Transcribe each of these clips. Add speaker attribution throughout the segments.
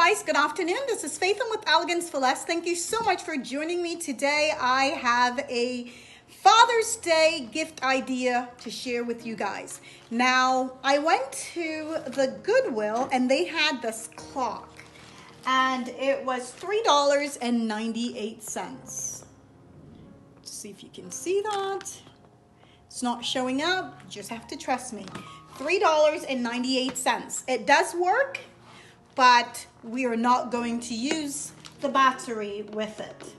Speaker 1: guys, good afternoon. This is Faithlyn with Elegance for Less. Thank you so much for joining me today. I have a Father's Day gift idea to share with you guys. Now, I went to the Goodwill and they had this clock and it was $3.98. Let's see if you can see that. It's not showing up, you just have to trust me. $3.98. It does work, but we are not going to use the battery with it.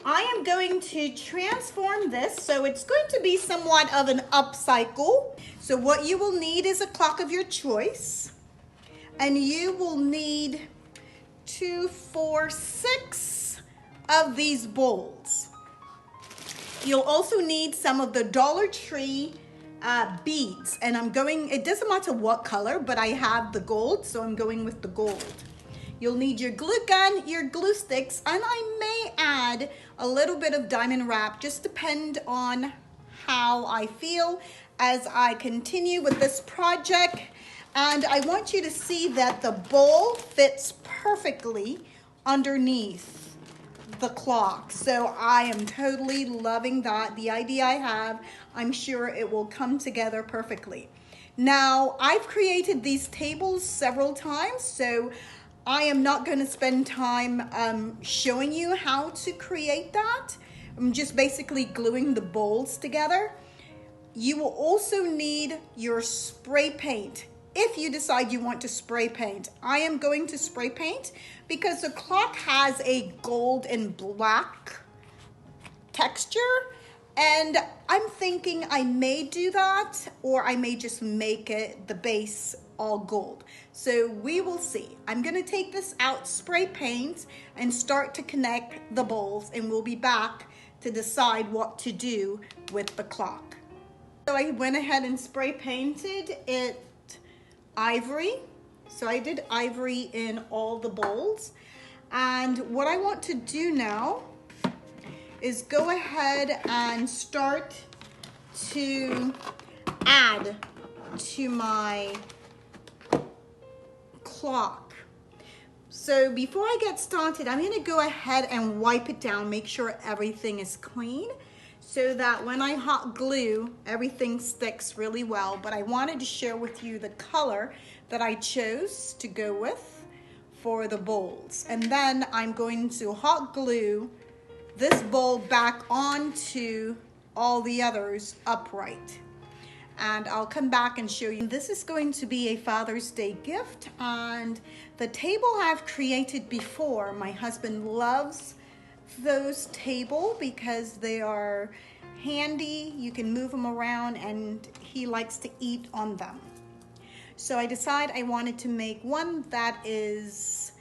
Speaker 1: I am going to transform this, so it's going to be somewhat of an upcycle. So what you will need is a clock of your choice, and you will need 2, 4, 6 of these bowls. You'll also need some of the Dollar Tree beads, and it doesn't matter what color, but I have the gold, so I'm going with the gold. You'll need your glue gun, your glue sticks, and I may add a little bit of diamond wrap, just depend on how I feel as I continue with this project. And I want you to see that the bowl fits perfectly underneath the clock. So I am totally loving that. The idea I have, I'm sure it will come together perfectly. Now, I've created these tables several times, so I am not going to spend time showing you how to create that. I'm just basically gluing the bowls together. You will also need your spray paint. If you decide you want to spray paint, I am going to spray paint because the clock has a gold and black texture, and I'm thinking I may do that, or I may just make it the base all gold. So we will see. I'm gonna take this out, spray paint, and start to connect the bowls, and we'll be back to decide what to do with the clock. So I went ahead and spray painted it ivory. So I did ivory in all the bowls. And what I want to do now is go ahead and start to add to my clock. So before I get started, I'm going to go ahead and wipe it down, make sure everything is clean, so that when I hot glue, everything sticks really well. But I wanted to share with you the color that I chose to go with for the bowls. And then I'm going to hot glue this bowl back onto all the others upright. And I'll come back and show you. This is going to be a Father's Day gift, and the table I've created before. My husband loves those tables because they are handy. You can move them around, and he likes to eat on them. So I decided I wanted to make one that is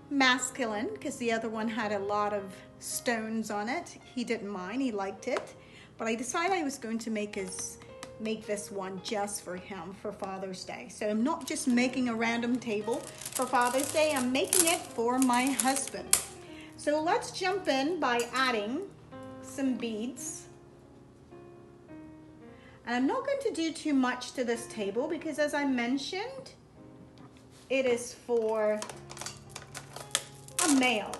Speaker 1: masculine, because the other one had a lot of stones on it. He didn't mind, he liked it. But I decided I was going to make this one just for him for Father's Day. So I'm not just making a random table for Father's Day, I'm making it for my husband. So let's jump in by adding some beads. And I'm not going to do too much to this table because, as I mentioned, it is for a male.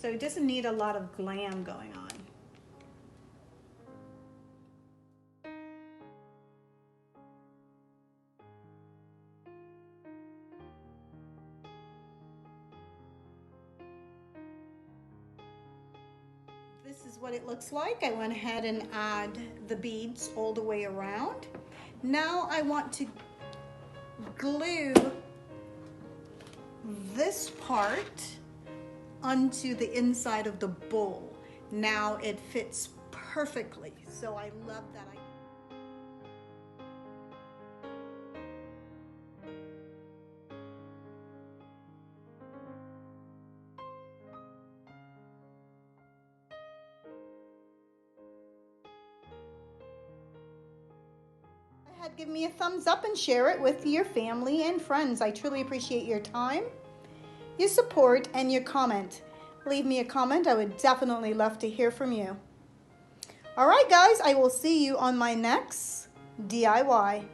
Speaker 1: So it doesn't need a lot of glam going on. This is what it looks like. I went ahead and add the beads all the way around. Now I want to glue this part onto the inside of the bowl. Now it fits perfectly. So I love that. Give me a thumbs up and share it with your family and friends. I truly appreciate your time, your support, and your comment. Leave me a comment. I would definitely love to hear from you. All right, guys, I will see you on my next DIY.